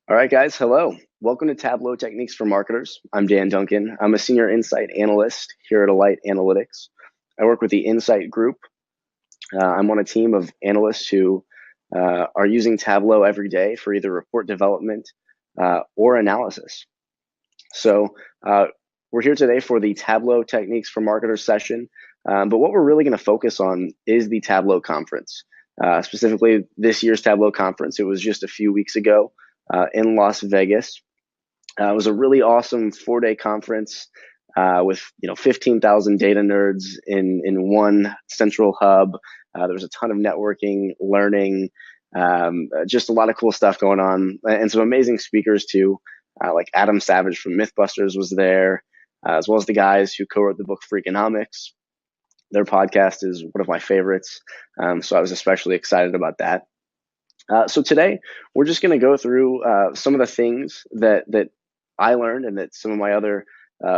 All right, guys, hello. Welcome to Tableau Techniques for Marketers. I'm Dan Duncan. I'm a senior insight analyst here at Alight Analytics. I work with the Insight Group. I'm on a team of analysts who are using Tableau every day for either report development or analysis. So we're here today for the Tableau Techniques for Marketers session, but what we're really going to focus on is the Tableau conference, specifically this year's Tableau conference. It was just a few weeks ago in Las Vegas. It was a really awesome 4-day conference with 15,000 data nerds in one central hub. There was a ton of networking, learning, just a lot of cool stuff going on, and some amazing speakers too. Like Adam Savage from Mythbusters was there, as well as the guys who co-wrote the book Freakonomics. Their podcast is one of my favorites, so I was especially excited about that. So today, we're just going to go through some of the things that I learned and that some of my other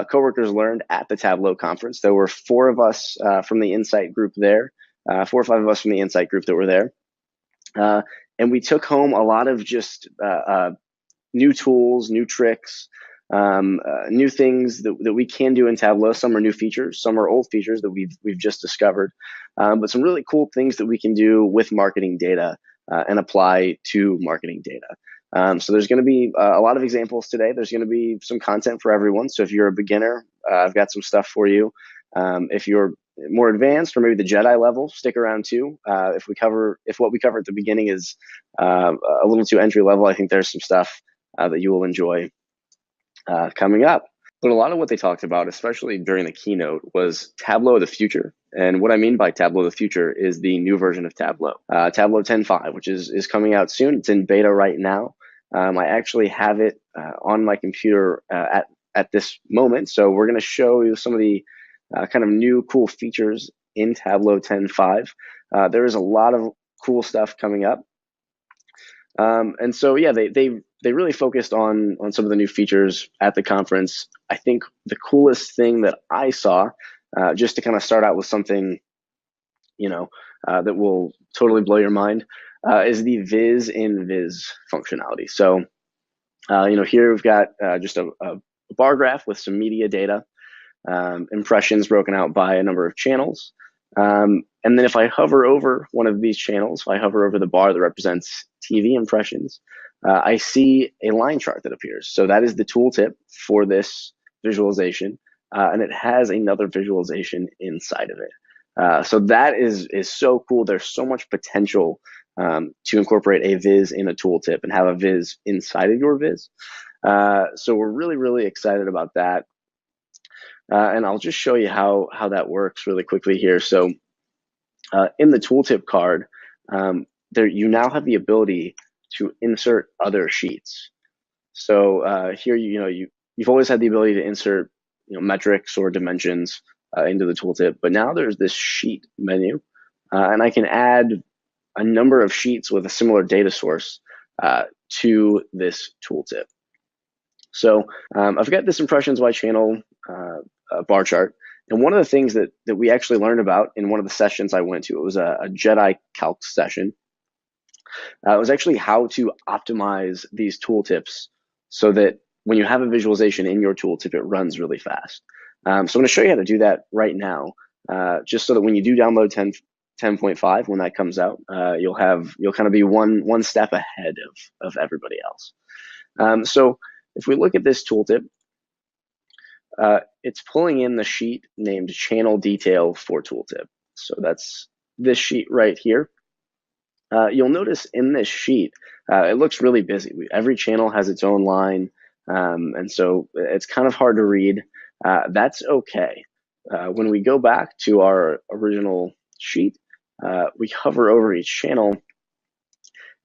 coworkers learned at the Tableau conference. There were 4 of us from the Insight group there, 4 or 5 of us from the Insight group that were there. And we took home a lot of just new tools, new tricks, new things that we can do in Tableau. Some are new features, some are old features that we've just discovered, but some really cool things that we can do with marketing data and apply to marketing data. So there's going to be a lot of examples today. There's going to be some content for everyone. So if you're a beginner, I've got some stuff for you. If you're more advanced or maybe the Jedi level, stick around too. If what we cover at the beginning is a little too entry level, I think there's some stuff that you will enjoy coming up. But a lot of what they talked about, especially during the keynote, was Tableau The Future. And what I mean by Tableau The Future is the new version of Tableau, Tableau 10.5, which is coming out soon. It's in beta right now. I actually have it on my computer at this moment. So we're going to show you some of the kind of new cool features in Tableau 10.5. There is a lot of cool stuff coming up. And so, yeah, they really focused on some of the new features at the conference. I think the coolest thing that I saw, just to kind of start out with something, that will totally blow your mind, is the Viz in Viz functionality. So, here we've got just a bar graph with some media data, impressions broken out by a number of channels. And then if I hover over one of these channels, if I hover over the bar that represents TV impressions, I see a line chart that appears. So that is the tooltip for this visualization, and it has another visualization inside of it. So that is so cool. There's so much potential to incorporate a Viz in a tooltip and have a Viz inside of your Viz. So we're really, really excited about that. And I'll just show you how that works really quickly here. So in the tooltip card, there you now have the ability to insert other sheets. So here, you've always had the ability to insert metrics or dimensions into the tooltip, but now there's this sheet menu, and I can add a number of sheets with a similar data source to this tooltip. So I've got this impressions by channel bar chart. And one of the things that we actually learned about in one of the sessions I went to, it was a Jedi Calc session. It was actually how to optimize these tooltips so that when you have a visualization in your tooltip, it runs really fast. So I'm going to show you how to do that right now, just so that when you do download 10.5, when that comes out, you'll kind of be one step ahead of everybody else. So if we look at this tooltip, it's pulling in the sheet named Channel Detail for Tooltip. So that's this sheet right here. You'll notice in this sheet, it looks really busy. Every channel has its own line, and so it's kind of hard to read. That's okay. When we go back to our original sheet, we hover over each channel,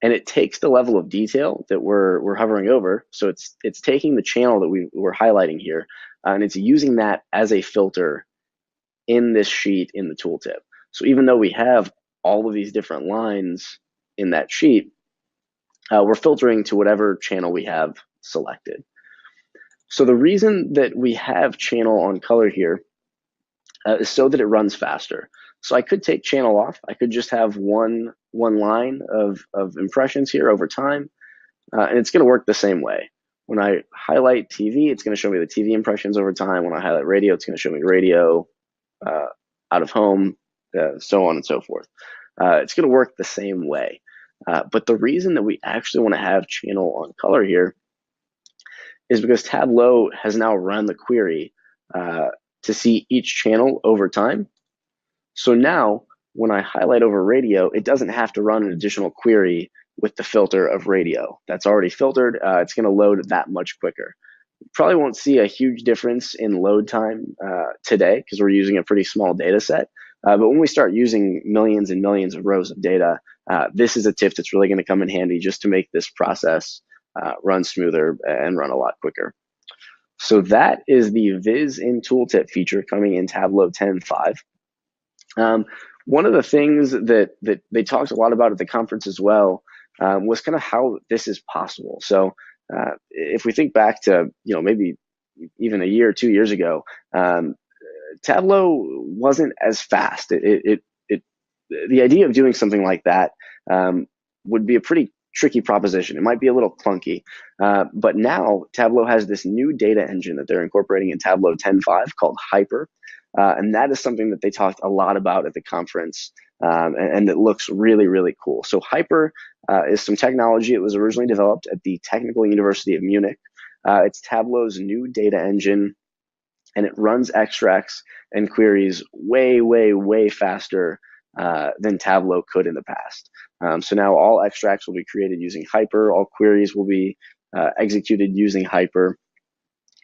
and it takes the level of detail that we're hovering over. So it's taking the channel that we're highlighting here, and it's using that as a filter in this sheet in the tooltip. So even though we have all of these different lines in that sheet, we're filtering to whatever channel we have selected. So the reason that we have channel on color here is so that it runs faster. So I could take channel off. I could just have one line of impressions here over time. And it's going to work the same way. When I highlight TV, it's going to show me the TV impressions over time. When I highlight radio, it's going to show me radio, out of home, so on and so forth. It's going to work the same way. But the reason that we actually want to have channel on color here is because Tableau has now run the query to see each channel over time. So now when I highlight over radio, it doesn't have to run an additional query with the filter of radio. That's already filtered. It's going to load that much quicker. You probably won't see a huge difference in load time today because we're using a pretty small data set. But when we start using millions and millions of rows of data, this is a tip that's really going to come in handy just to make this process run smoother and run a lot quicker. So that is the Viz in Tooltip feature coming in Tableau 10.5. One of the things that they talked a lot about at the conference as well was kind of how this is possible. So if we think back to, maybe even a year or 2 years ago, Tableau wasn't as fast. The idea of doing something like that would be a pretty tricky proposition. It might be a little clunky, but now Tableau has this new data engine that they're incorporating in Tableau 10.5 called Hyper. And that is something that they talked a lot about at the conference, and it looks really, really cool. So Hyper is some technology. It was originally developed at the Technical University of Munich. It's Tableau's new data engine, and it runs extracts and queries way, way, way faster than Tableau could in the past. So now all extracts will be created using Hyper. All queries will be executed using Hyper.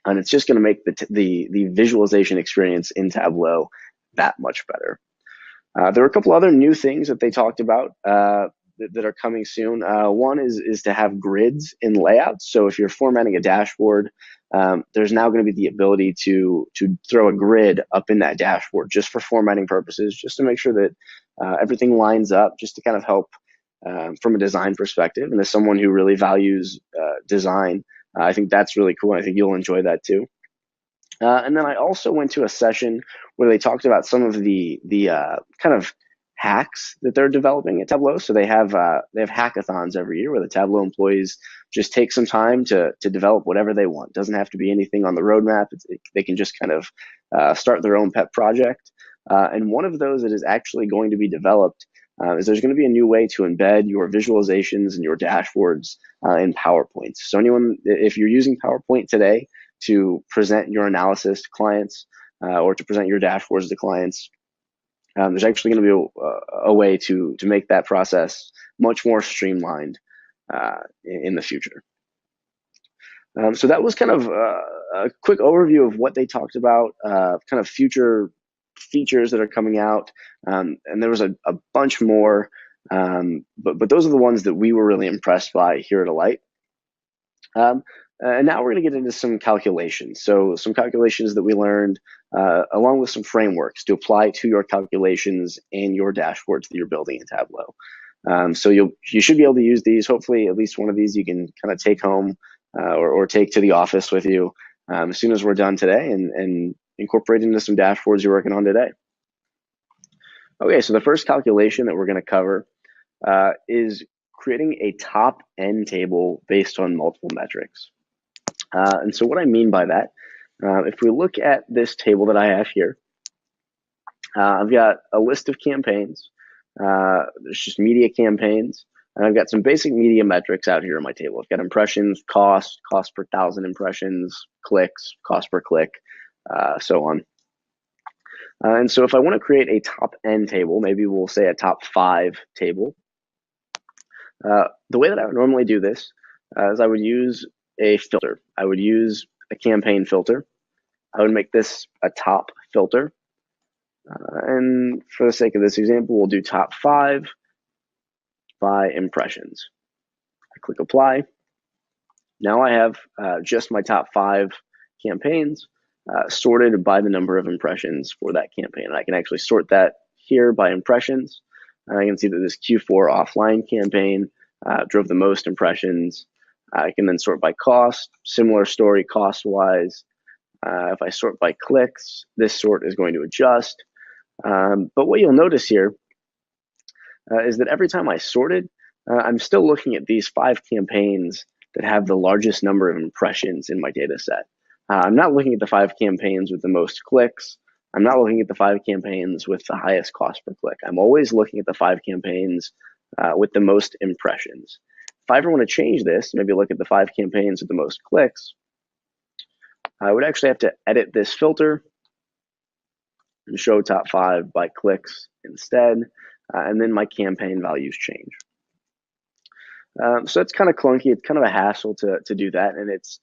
And it's just going to make the visualization experience in Tableau that much better. There are a couple other new things that they talked about that are coming soon. One is to have grids in layouts. So if you're formatting a dashboard, there's now going to be the ability to throw a grid up in that dashboard just for formatting purposes, just to make sure that everything lines up, just to kind of help from a design perspective. And as someone who really values design, I think that's really cool. I think you'll enjoy that too. And then I also went to a session where they talked about some of the kind of hacks that they're developing at Tableau. So they have hackathons every year where the Tableau employees just take some time to develop whatever they want. It doesn't have to be anything on the roadmap. They can just kind of start their own pet project. And one of those that is actually going to be developed is there's going to be a new way to embed your visualizations and your dashboards in PowerPoint. So if you're using PowerPoint today to present your analysis to clients or to present your dashboards to clients, there's actually going to be a way to make that process much more streamlined in the future. So that was kind of a quick overview of what they talked about, kind of future features that are coming out, and there was a bunch more, but those are the ones that we were really impressed by here at Alight. And now we're going to get into some calculations. So some calculations that we learned, along with some frameworks to apply to your calculations and your dashboards that you're building in Tableau. So you should be able to use these. Hopefully, at least one of these you can kind of take home or take to the office with you as soon as we're done today, and incorporate into some dashboards you're working on today. Okay, so the first calculation that we're going to cover is creating a top N table based on multiple metrics. And so what I mean by that, if we look at this table that I have here, I've got a list of campaigns. There's just media campaigns. And I've got some basic media metrics out here in my table. I've got impressions, cost per 1,000 impressions, clicks, cost per click, so on. And so if I want to create a top N table, maybe we'll say a top 5 table, the way that I would normally do this is I would use a filter. I would use a campaign filter. I would make this a top filter. And for the sake of this example, we'll do top 5 by impressions. I click apply. Now I have just my top 5 campaigns sorted by the number of impressions for that campaign. And I can actually sort that here by impressions. And I can see that this Q4 offline campaign drove the most impressions. I can then sort by cost, similar story cost-wise. If I sort by clicks, this sort is going to adjust. But what you'll notice here is that every time I sorted, I'm still looking at these 5 campaigns that have the largest number of impressions in my data set. I'm not looking at the 5 campaigns with the most clicks. I'm not looking at the 5 campaigns with the highest cost per click. I'm always looking at the 5 campaigns with the most impressions. If I ever want to change this, maybe look at the 5 campaigns with the most clicks, I would actually have to edit this filter and show top 5 by clicks instead, and then my campaign values change. So it's kind of clunky. It's kind of a hassle to do that, and it's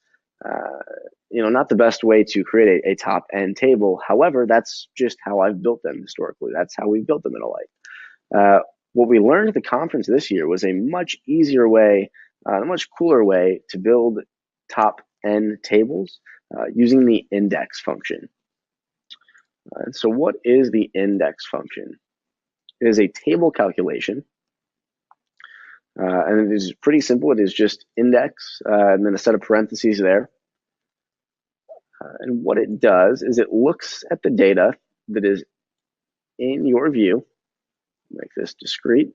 not the best way to create a top-end table. However, that's just how I've built them historically. That's how we've built them in Alight. What we learned at the conference this year was a much easier way, a much cooler way to build top-end tables using the index function. So what is the index function? It is a table calculation. And it is pretty simple. It is just index and then a set of parentheses there. And what it does is it looks at the data that is in your view. Make this discrete.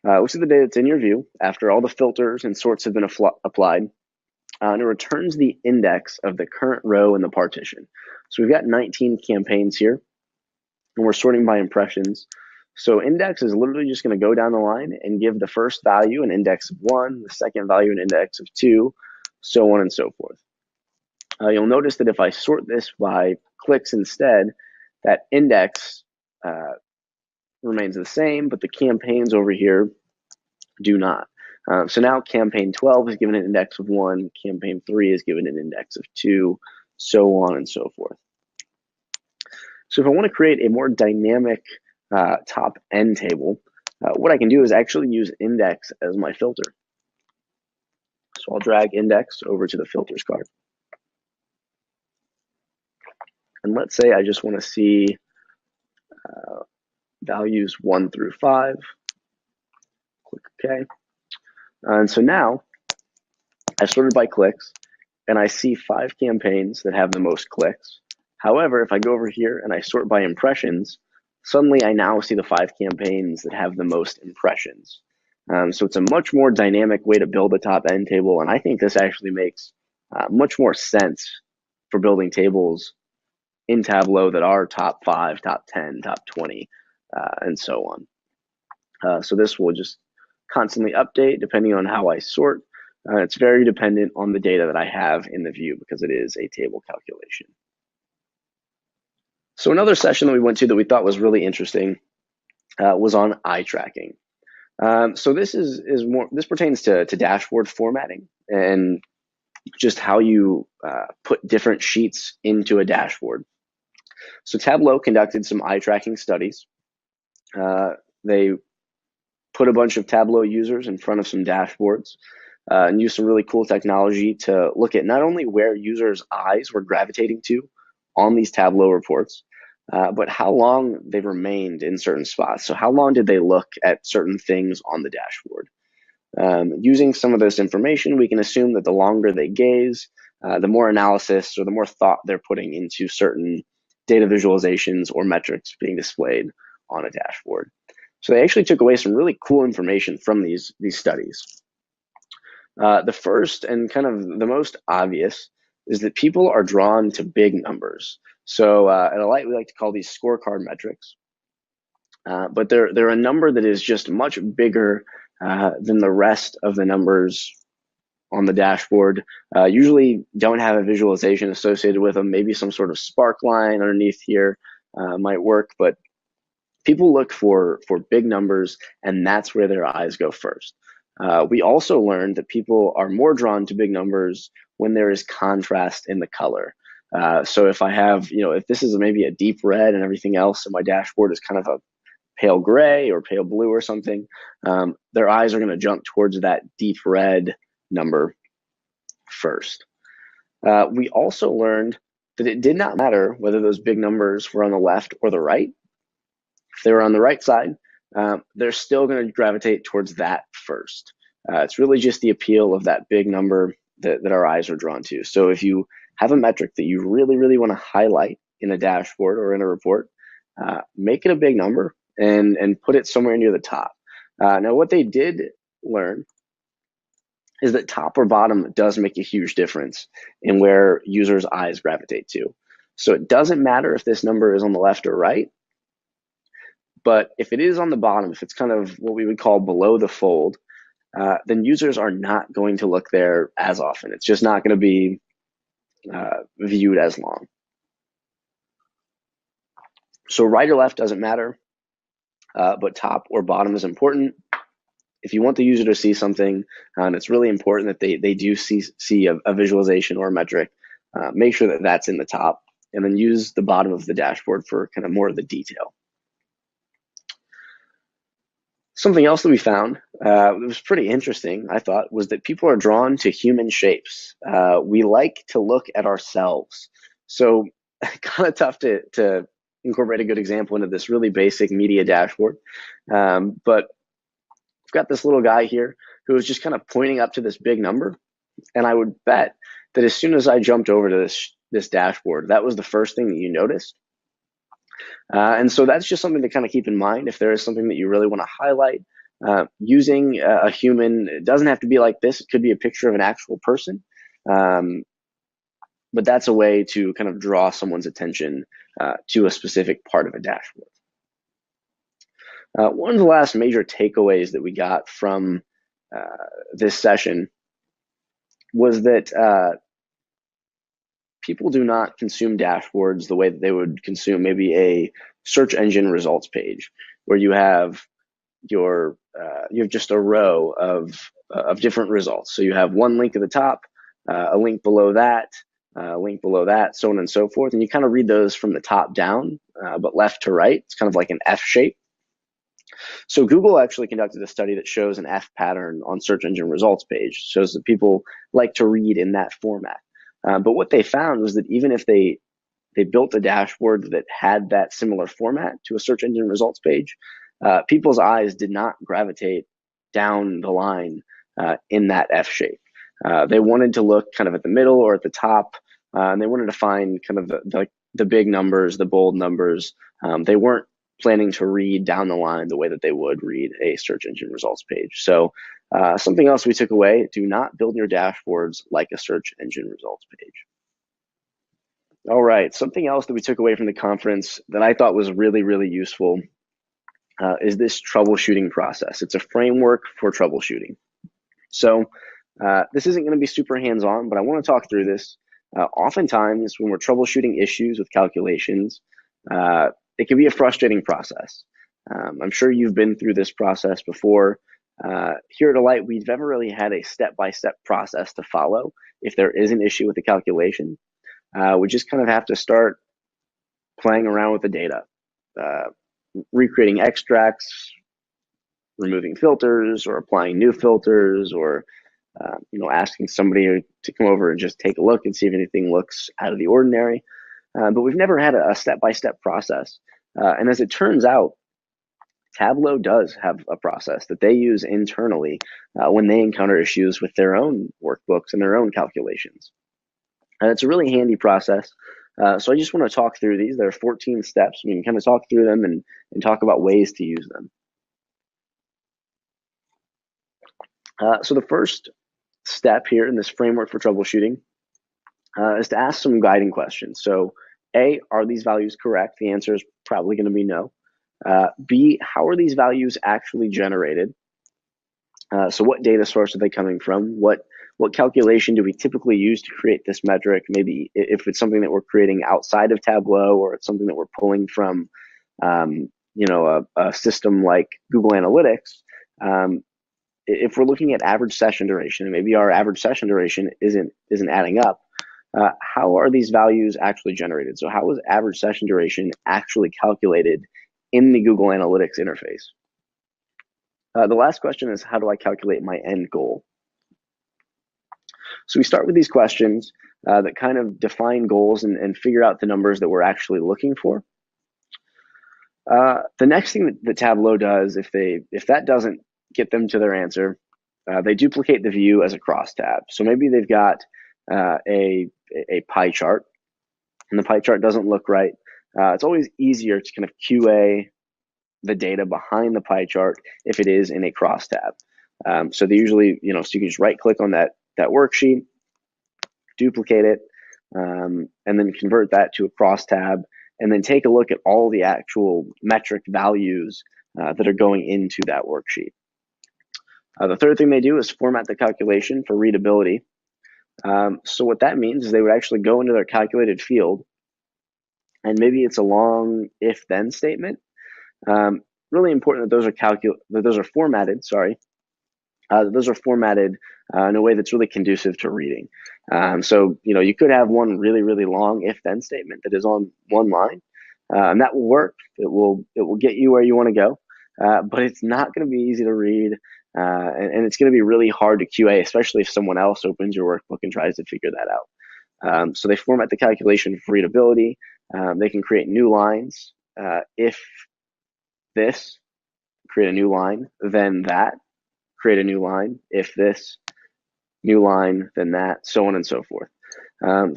Looks at the data that's in your view after all the filters and sorts have been applied. And it returns the index of the current row in the partition. So we've got 19 campaigns here, and we're sorting by impressions. So index is literally just going to go down the line and give the first value an index of 1, the second value an index of 2, so on and so forth. You'll notice that if I sort this by clicks instead, that index remains the same, but the campaigns over here do not. So now campaign 12 is given an index of 1, campaign 3 is given an index of 2, so on and so forth. So if I want to create a more dynamic top-end table, what I can do is actually use index as my filter. So I'll drag index over to the filters card. And let's say I just want to see values 1 through 5. Click OK. And so now I've sorted by clicks, and I see 5 campaigns that have the most clicks. However, if I go over here and I sort by impressions, suddenly I now see the 5 campaigns that have the most impressions. So it's a much more dynamic way to build a top-end table, and I think this actually makes much more sense for building tables in Tableau that are top 5, top 10, top 20, and so on. So this will just constantly update depending on how I sort. It's very dependent on the data that I have in the view because it is a table calculation. So another session that we went to that we thought was really interesting was on eye tracking. So this pertains to dashboard formatting and just how you put different sheets into a dashboard. So Tableau conducted some eye tracking studies. They put a bunch of Tableau users in front of some dashboards and used some really cool technology to look at not only where users' eyes were gravitating to on these Tableau reports, but how long they remained in certain spots. So how long did they look at certain things on the dashboard? Using some of this information, we can assume that the longer they gaze, the more analysis or the more thought they're putting into certain data visualizations or metrics being displayed on a dashboard. So they actually took away some really cool information from these studies. The first and kind of the most obvious is that people are drawn to big numbers. So at Alight, we like to call these scorecard metrics. But they're a number that is just much bigger than the rest of the numbers on the dashboard. Usually don't have a visualization associated with them. Maybe some sort of spark line underneath here might work, but people look for big numbers, and that's where their eyes go first. We also learned that people are more drawn to big numbers when there is contrast in the color. So if I have, if this is maybe a deep red and everything else, and my dashboard is kind of a pale gray or pale blue or something, their eyes are going to jump towards that deep red number first. We also learned that it did not matter whether those big numbers were on the left or the right. If they were on the right side, they're still going to gravitate towards that first. It's really just the appeal of that big number that our eyes are drawn to. So if you have a metric that you really, really want to highlight in a dashboard or in a report, make it a big number and put it somewhere near the top. Now, what they did learn is that top or bottom does make a huge difference in where users' eyes gravitate to. So it doesn't matter if this number is on the left or right, but if it is on the bottom, if it's kind of what we would call below the fold, then users are not going to look there as often. It's just not going to be viewed as long. So right or left doesn't matter, but top or bottom is important. If you want the user to see something, and it's really important that they do see a visualization or a metric, make sure that that's in the top, and then use the bottom of the dashboard for kind of more of the detail. Something else that we found that was pretty interesting, I thought, was that people are drawn to human shapes. We like to look at ourselves. So kind of tough to incorporate a good example into this really basic media dashboard. But we've got this little guy here who is just kind of pointing up to this big number. And I would bet that as soon as I jumped over to this dashboard, that was the first thing that you noticed. And so that's just something to kind of keep in mind. If there is something that you really want to highlight, using a human, it doesn't have to be like this. It could be a picture of an actual person. But that's a way to kind of draw someone's attention to a specific part of a dashboard. One of the last major takeaways that we got from this session was that people do not consume dashboards the way that they would consume maybe a search engine results page, where you have you have just a row of different results. So you have one link at the top, a link below that, a link below that, so on and so forth. And you kind of read those from the top down, but left to right. It's kind of like an F shape. So Google actually conducted a study that shows an F pattern on search engine results page. It shows that people like to read in that format. But what they found was that even if they built a dashboard that had that similar format to a search engine results page, people's eyes did not gravitate down the line in that F shape. They wanted to look kind of at the middle or at the top, and they wanted to find kind of the big numbers, the bold numbers. They weren't planning to read down the line the way that they would read a search engine results page. So something else we took away: do not build your dashboards like a search engine results page. All right, something else that we took away from the conference that I thought was really, really useful is this troubleshooting process. It's a framework for troubleshooting. So this isn't going to be super hands-on, but I want to talk through this. Oftentimes, when we're troubleshooting issues with calculations, it can be a frustrating process. I'm sure you've been through this process before. Here at Alight, we've never really had a step-by-step process to follow if there is an issue with the calculation. We just kind of have to start playing around with the data, recreating extracts, removing filters, or applying new filters, or asking somebody to come over and just take a look and see if anything looks out of the ordinary. But we've never had a step-by-step process. And as it turns out, Tableau does have a process that they use internally when they encounter issues with their own workbooks and their own calculations. And it's a really handy process. So I just want to talk through these. There are 14 steps. We can kind of talk through them and talk about ways to use them. So the first step here in this framework for troubleshooting is to ask some guiding questions. So A, are these values correct? The answer is probably going to be no. B, how are these values actually generated? So what data source are they coming from? What calculation do we typically use to create this metric? Maybe if it's something that we're creating outside of Tableau, or it's something that we're pulling from a system like Google Analytics. If we're looking at average session duration, and maybe our average session duration isn't adding up, how are these values actually generated? So how is average session duration actually calculated in the Google Analytics interface? The last question is, how do I calculate my end goal? So we start with these questions that kind of define goals and figure out the numbers that we're actually looking for. The next thing that Tableau does, if that doesn't get them to their answer, they duplicate the view as a crosstab. So maybe they've got a pie chart, and the pie chart doesn't look right. It's always easier to kind of QA the data behind the pie chart if it is in a crosstab. So they usually, so you can just right click on that worksheet, duplicate it, and then convert that to a crosstab, and then take a look at all the actual metric values that are going into that worksheet. The third thing they do is format the calculation for readability. So what that means is they would actually go into their calculated field, and maybe it's a long if-then statement. Really important that those are formatted. Those are formatted in a way that's really conducive to reading. So you could have one really, really long if-then statement that is on one line, and that will work. It will get you where you want to go, but it's not going to be easy to read, and it's going to be really hard to QA, especially if someone else opens your workbook and tries to figure that out. So they format the calculation for readability. They can create new lines. If this, create a new line, then that, create a new line. If this, new line, then that, so on and so forth.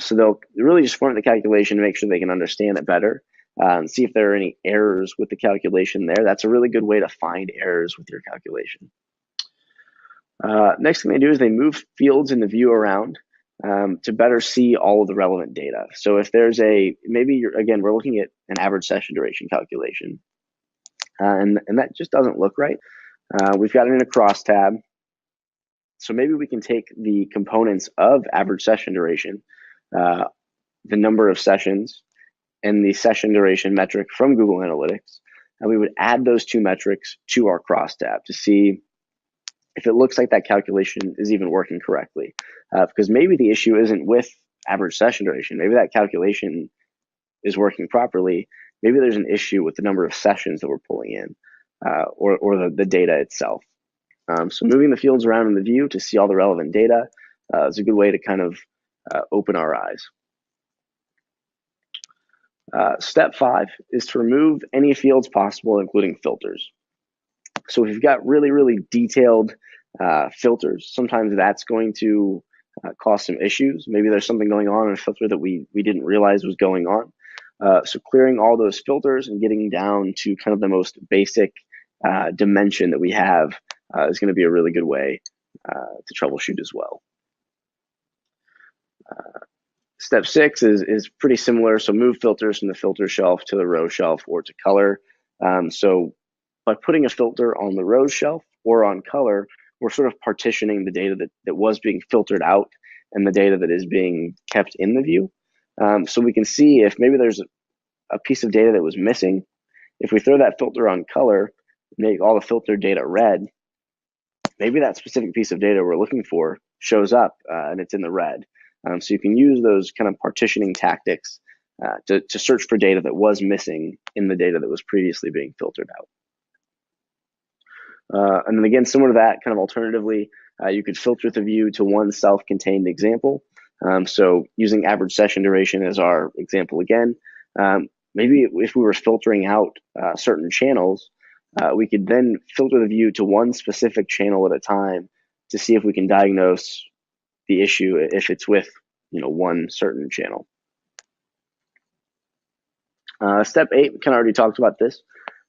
So they'll really just format the calculation to make sure they can understand it better, and see if there are any errors with the calculation there. That's a really good way to find errors with your calculation. Next thing they do is they move fields in the view around to better see all of the relevant data. So if there's again, we're looking at an average session duration calculation, and that just doesn't look right. We've got it in a crosstab. So maybe we can take the components of average session duration, the number of sessions, and the session duration metric from Google Analytics, and we would add those two metrics to our crosstab to see if it looks like that calculation is even working correctly. Because maybe the issue isn't with average session duration. Maybe that calculation is working properly. Maybe there's an issue with the number of sessions that we're pulling in, or the data itself. So moving the fields around in the view to see all the relevant data is a good way to kind of open our eyes. Step 5 is to remove any fields possible, including filters. So if you've got really, really detailed filters, sometimes that's going to cause some issues. Maybe there's something going on in a filter that we didn't realize was going on. So clearing all those filters and getting down to kind of the most basic dimension that we have is going to be a really good way to troubleshoot as well. Step 6 is pretty similar. So move filters from the filter shelf to the row shelf or to color. So by putting a filter on the row shelf or on color, we're sort of partitioning the data that was being filtered out and the data that is being kept in the view. So we can see if maybe there's a piece of data that was missing. If we throw that filter on color, make all the filtered data red, maybe that specific piece of data we're looking for shows up and it's in the red. So you can use those kind of partitioning tactics to search for data that was missing in the data that was previously being filtered out. And then again, similar to that, kind of alternatively, you could filter the view to one self-contained example. So using average session duration as our example again, maybe if we were filtering out certain channels, we could then filter the view to one specific channel at a time to see if we can diagnose the issue if it's with one certain channel. Step 8, we kind of already talked about this.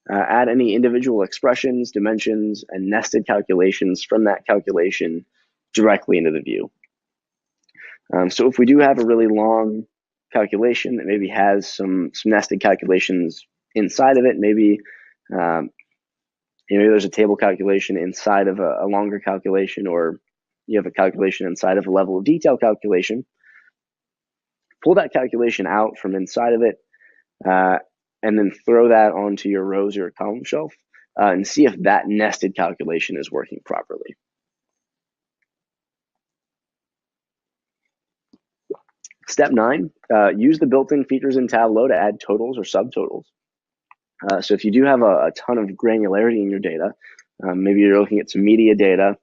Add any individual expressions, dimensions, and nested calculations from that calculation directly into the view. So if we do have a really long calculation that maybe has some nested calculations inside of it, maybe there's a table calculation inside of a longer calculation, or you have a calculation inside of a level of detail calculation, pull that calculation out from inside of it, and then throw that onto your rows or your column shelf and see if that nested calculation is working properly. Step 9, use the built-in features in Tableau to add totals or subtotals. So if you do have a ton of granularity in your data, maybe you're looking at some media data,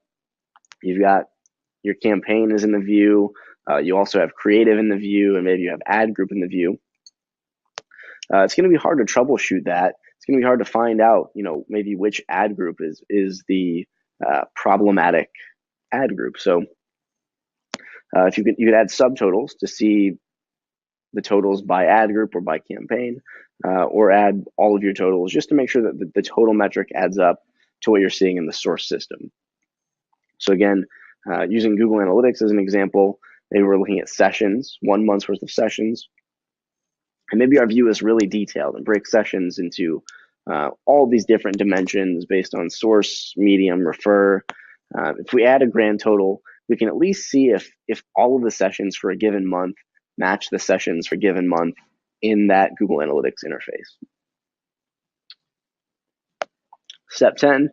you've got your campaign is in the view, you also have creative in the view, and maybe you have ad group in the view. It's going to be hard to troubleshoot that. It's going to be hard to find out, maybe which ad group is the problematic ad group. So if you could add subtotals to see the totals by ad group or by campaign, or add all of your totals just to make sure that the total metric adds up to what you're seeing in the source system. So again, using Google Analytics as an example, maybe we're looking at sessions, 1 month's worth of sessions. And maybe our view is really detailed and breaks sessions into all these different dimensions based on source, medium, refer. If we add a grand total, we can at least see if all of the sessions for a given month match the sessions for a given month in that Google Analytics interface. Step 10,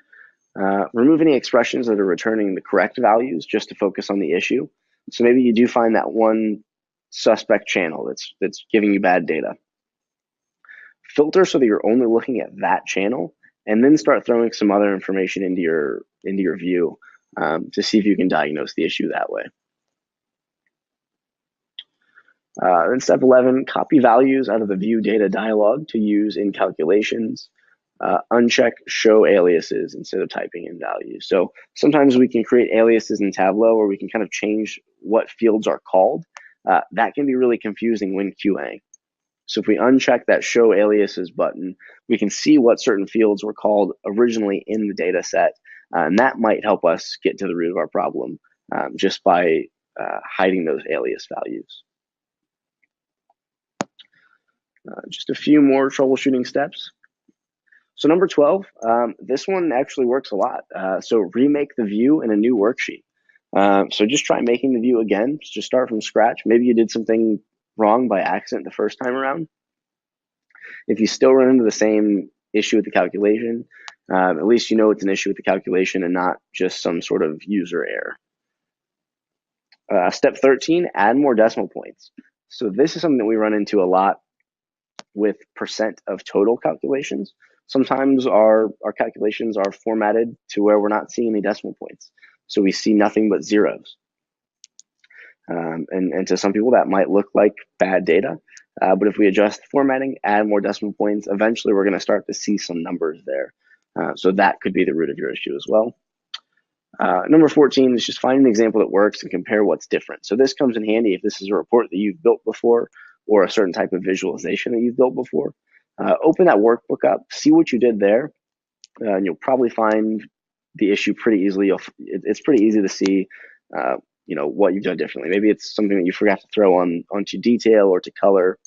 remove any expressions that are returning the correct values just to focus on the issue. So maybe you do find that one suspect channel that's giving you bad data. Filter so that you're only looking at that channel, and then start throwing some other information into your view to see if you can diagnose the issue that way. Then step 11, copy values out of the view data dialog to use in calculations. Uncheck show aliases instead of typing in values. So sometimes we can create aliases in Tableau, or we can kind of change what fields are called. That can be really confusing when QAing. So if we uncheck that show aliases button, we can see what certain fields were called originally in the data set. And that might help us get to the root of our problem just by hiding those alias values. Just a few more troubleshooting steps. So number 12, this one actually works a lot. So remake the view in a new worksheet. So just try making the view again. Just start from scratch. Maybe you did something wrong by accident the first time around. If you still run into the same issue with the calculation, at least you know it's an issue with the calculation and not just some sort of user error. Step 13, add more decimal points. So this is something that we run into a lot with percent of total calculations. Sometimes our calculations are formatted to where we're not seeing any decimal points. So we see nothing but zeros. And to some people that might look like bad data. But if we adjust the formatting, add more decimal points, eventually we're going to start to see some numbers there. So that could be the root of your issue as well. Number 14 is just find an example that works and compare what's different. So this comes in handy if this is a report that you've built before or a certain type of visualization that you've built before. Open that workbook up, see what you did there, and you'll probably find the issue pretty easily. It's pretty easy to see what you've done differently. Maybe it's something that you forgot to throw onto detail or to color.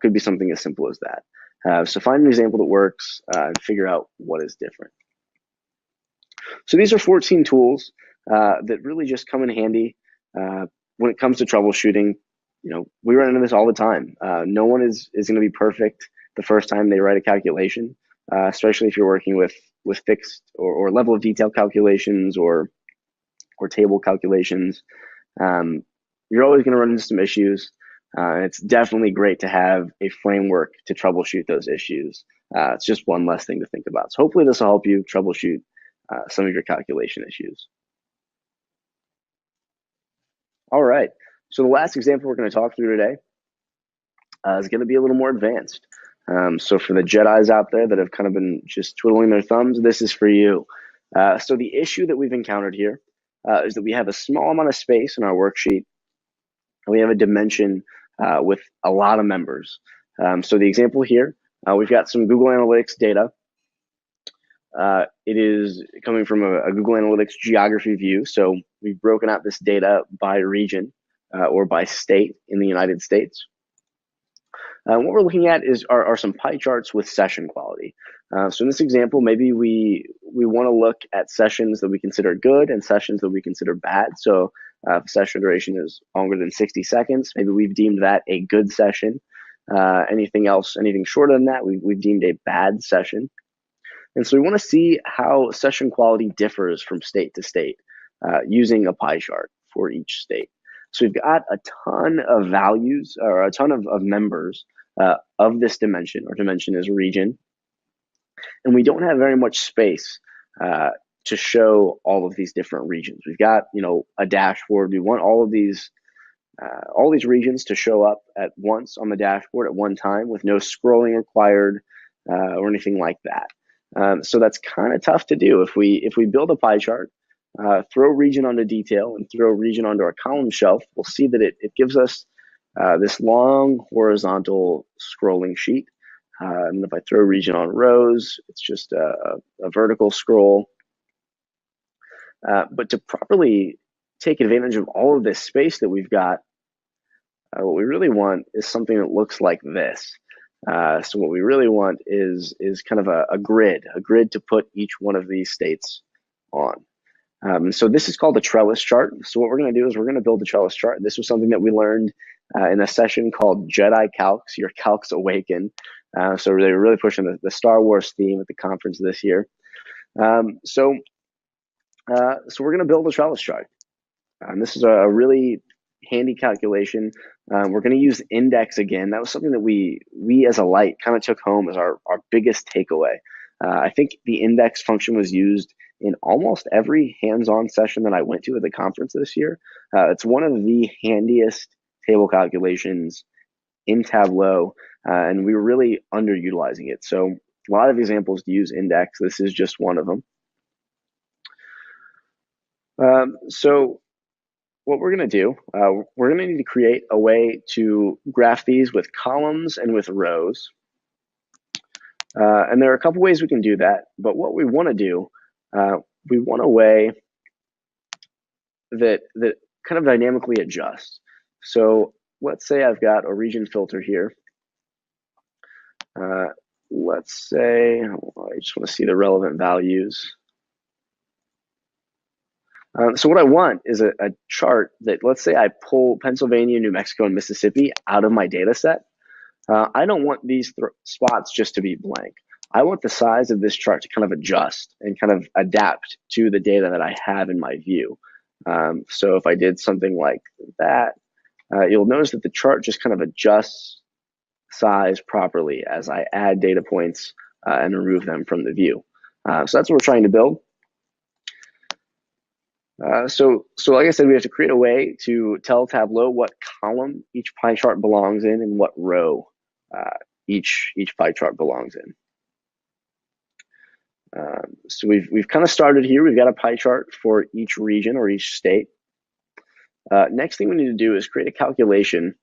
Could be something as simple as that. So find an example that works and figure out what is different. So these are 14 tools that really just come in handy when it comes to troubleshooting. We run into this all the time. No one is going to be perfect the first time they write a calculation, especially if you're working with fixed or level of detail calculations or table calculations. You're always going to run into some issues. It's definitely great to have a framework to troubleshoot those issues. It's just one less thing to think about. So hopefully this will help you troubleshoot some of your calculation issues. All right, so the last example we're going to talk through today is going to be a little more advanced. So for the Jedis out there that have kind of been just twiddling their thumbs, this is for you. So the issue that we've encountered here is that we have a small amount of space in our worksheet, and we have a dimension with a lot of members. So the example here, we've got some Google Analytics data. It is coming from a Google Analytics geography view. So we've broken out this data by region or by state in the United States. What we're looking at are some pie charts with session quality. So in this example, maybe we want to look at sessions that we consider good and sessions that we consider bad. So if session duration is longer than 60 seconds, maybe we've deemed that a good session. Anything shorter than that, we've deemed a bad session. And so we want to see how session quality differs from state to state using a pie chart for each state. So we've got a ton of values or a ton of members of this dimension. Our dimension is region. And we don't have very much space to show all of these different regions. We've got, a dashboard. We want all these regions to show up at once on the dashboard at one time with no scrolling required or anything like that. So that's kind of tough to do. If we build a pie chart, throw region onto detail and throw region onto our column shelf, we'll see that it gives us this long horizontal scrolling sheet. And if I throw region on rows, it's just a vertical scroll. But to properly take advantage of all of this space that we've got, what we really want is something that looks like this. So what we really want is kind of a grid to put each one of these states on. So this is called the Trellis Chart. So what we're going to do is we're going to build the Trellis Chart. This was something that we learned in a session called Jedi Calcs, Your Calcs Awaken. So they're really pushing the Star Wars theme at the conference this year. So we're going to build a Trellis Chart. This is a really handy calculation. We're going to use index again. That was something that we as a light kind of took home as our biggest takeaway. I think the index function was used in almost every hands-on session that I went to at the conference this year. It's one of the handiest table calculations in Tableau, and we were really underutilizing it. So a lot of examples to use index. This is just one of them. So what we're going to do, we're going to need to create a way to graph these with columns and with rows. And there are a couple ways we can do that, but what we want to do, we want a way that kind of dynamically adjusts. So let's say I've got a region filter here. Let's say, I just want to see the relevant values. So what I want is a chart that, let's say I pull Pennsylvania, New Mexico, and Mississippi out of my data set. I don't want these spots just to be blank. I want the size of this chart to kind of adjust and kind of adapt to the data that I have in my view. So if I did something like that, you'll notice that the chart just kind of adjusts size properly as I add data points and remove them from the view. So that's what we're trying to build. So like I said, we have to create a way to tell Tableau what column each pie chart belongs in and what row each pie chart belongs in. So we've kind of started here. We've got a pie chart for each region or each state. Next thing we need to do is create a calculation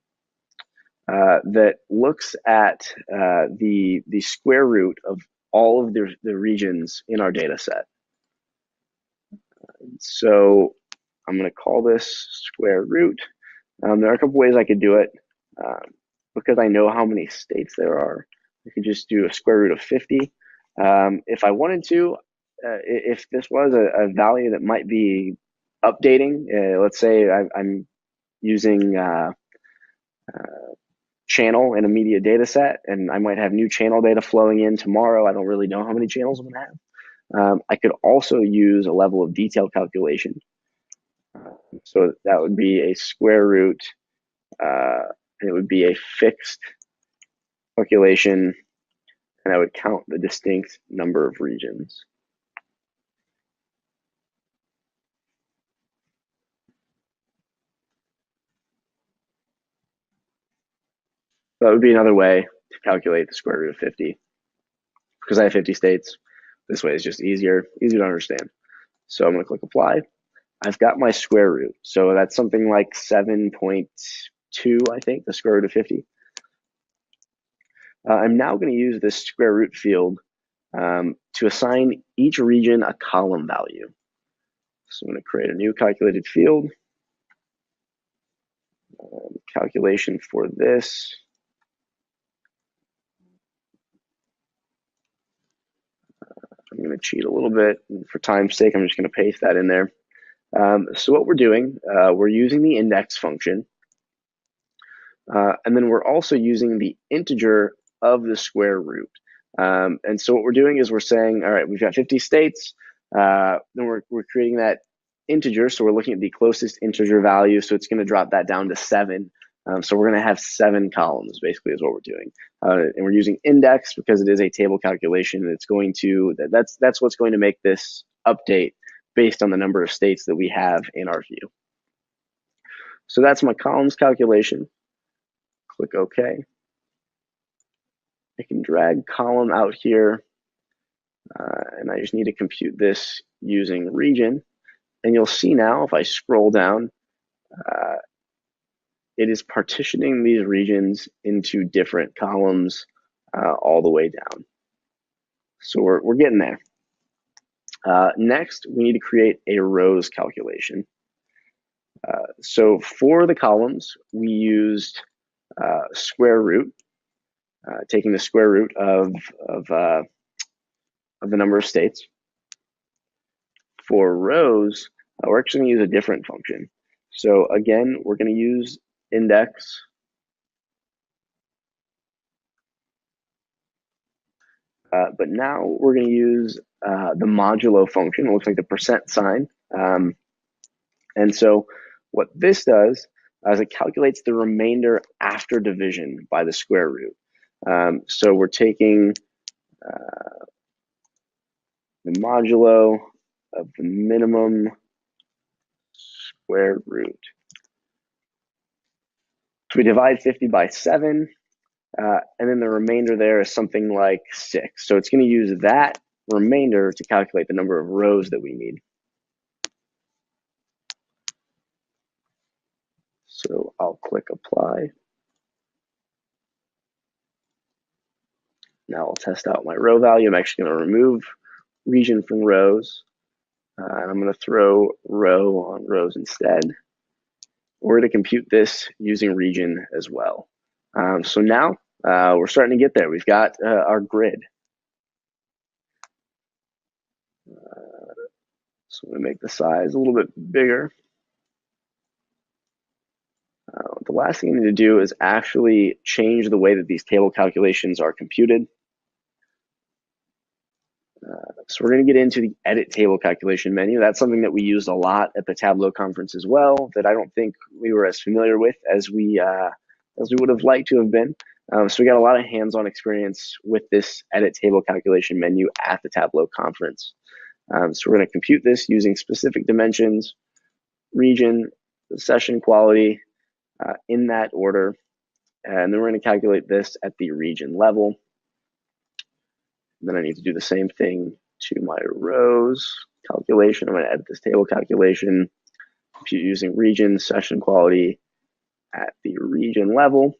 that looks at the square root of all of the regions in our data set. So I'm going to call this square root. There are a couple ways I could do it. Because I know how many states there are, I could just do a square root of 50. If I wanted to, if this was a value that might be updating, let's say I'm using channel in a media data set, and I might have new channel data flowing in tomorrow. I don't really know how many channels I'm going to have. I could also use a level of detail calculation. So that would be a square root, and it would be a fixed calculation, and I would count the distinct number of regions. So that would be another way to calculate the square root of 50. Because I have 50 states, this way is just easier to understand. So I'm going to click apply. I've got my square root. So that's something like 7.2, I think, the square root of 50. I'm now going to use this square root field to assign each region a column value. So I'm going to create a new calculated field. Calculation for this. I'm going to cheat a little bit. For time's sake, I'm just going to paste that in there. So what we're doing, we're using the index function. And then we're also using the integer of the square root. And so what we're doing is we're saying, all right, we've got 50 states. Then we're creating that integer. So we're looking at the closest integer value. So it's going to drop that down to 7. So we're going to have 7 columns, basically, is what we're doing. And we're using index because it is a table calculation. And it's going to, that's what's going to make this update based on the number of states that we have in our view. So that's my columns calculation. Click OK. I can drag column out here. And I just need to compute this using region. And you'll see now, if I scroll down, it is partitioning these regions into different columns all the way down. So we're getting there. Next, we need to create a rows calculation. So for the columns, we used square root, taking the square root of the number of states. For rows, we're actually going to use a different function. So again, we're going to use index. But now we're going to use the modulo function. It looks like the percent sign. And so what this does is it calculates the remainder after division by the square root. So we're taking the modulo of the minimum square root. So we divide 50 by 7, and then the remainder there is something like 6. So it's going to use that remainder to calculate the number of rows that we need. So I'll click apply. Now I'll test out my row value. I'm actually going to remove region from rows. And I'm going to throw row on rows instead. We're going to compute this using region as well. So now we're starting to get there. We've got our grid. So I'm going to make the size a little bit bigger. The last thing you need to do is actually change the way that these table calculations are computed. So we're going to get into the edit table calculation menu. That's something that we used a lot at the Tableau conference as well, that I don't think we were as familiar with as we would have liked to have been. So we got a lot of hands-on experience with this edit table calculation menu at the Tableau conference. So we're going to compute this using specific dimensions, region, session quality, in that order. And then we're going to calculate this at the region level. And then I need to do the same thing to my rows calculation. I'm going to edit this table calculation, compute using region, session quality at the region level.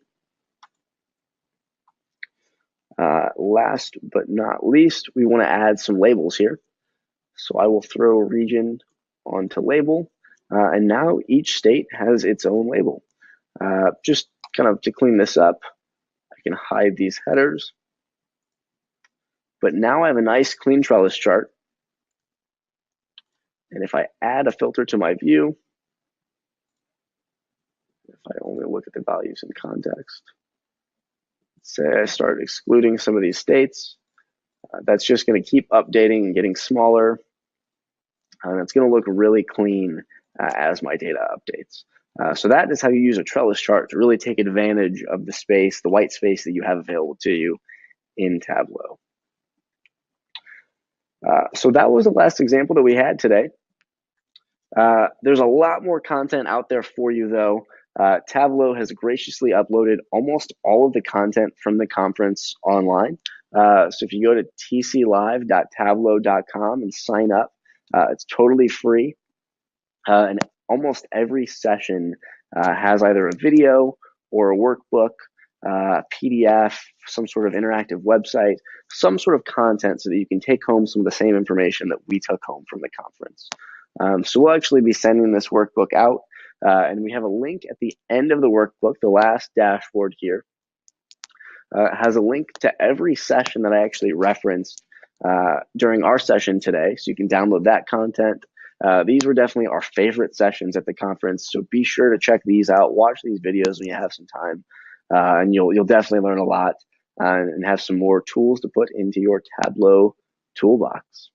Last but not least, we want to add some labels here. So I will throw region onto label. And now each state has its own label. Just kind of to clean this up, I can hide these headers. But now I have a nice clean Trellis chart. And if I add a filter to my view, if I only look at the values in context, say I start excluding some of these states, that's just going to keep updating and getting smaller. And it's going to look really clean as my data updates. So that is how you use a Trellis chart to really take advantage of the space, the white space that you have available to you in Tableau. So that was the last example that we had today. There's a lot more content out there for you, though. Tableau has graciously uploaded almost all of the content from the conference online. So if you go to tclive.tableau.com and sign up, it's totally free. And almost every session has either a video or a workbook, PDF, some sort of interactive website, some sort of content so that you can take home some of the same information that we took home from the conference. So we'll actually be sending this workbook out, and we have a link at the end of the workbook. The last dashboard here has a link to every session that I actually referenced during our session today, so you can download that content. These were definitely our favorite sessions at the conference, so be sure to check these out. Watch these videos when you have some time, and you'll definitely learn a lot and have some more tools to put into your Tableau toolbox.